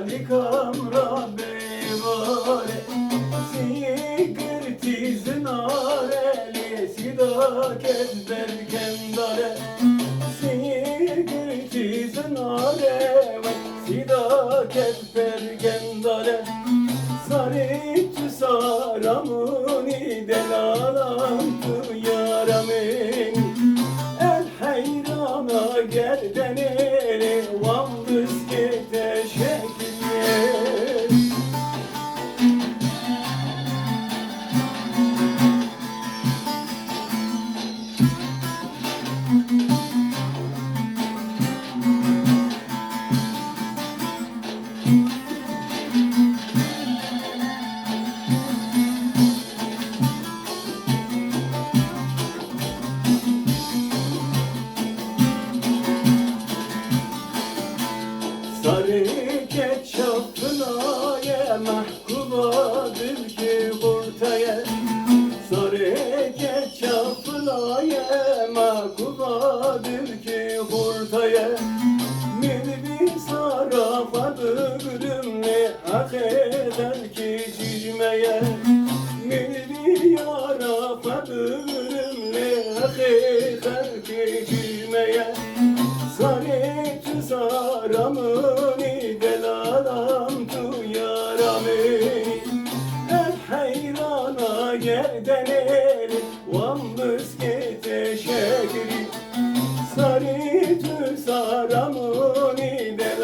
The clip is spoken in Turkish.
likamra bevare Sigirti zinare Sida kezber kendare Sigirti zinare Sida kezber kendare Sarit saramuni delalantu yaramin El hayrana gerdeneli Vamdız gete şekilli Sarı ketçapına ye mahkumadır ki burtaya Sarı ketçapına ye mahkumadır ki burtaya Milbi sarafadı gülümle hak eder ki cicmeye Milbi yarafadı gülümle hak eder ki cicmeye Saret saramuni delalam tu yaramini El hayrana gerdeneli Vamdız gete şekri Saret saramuni delalam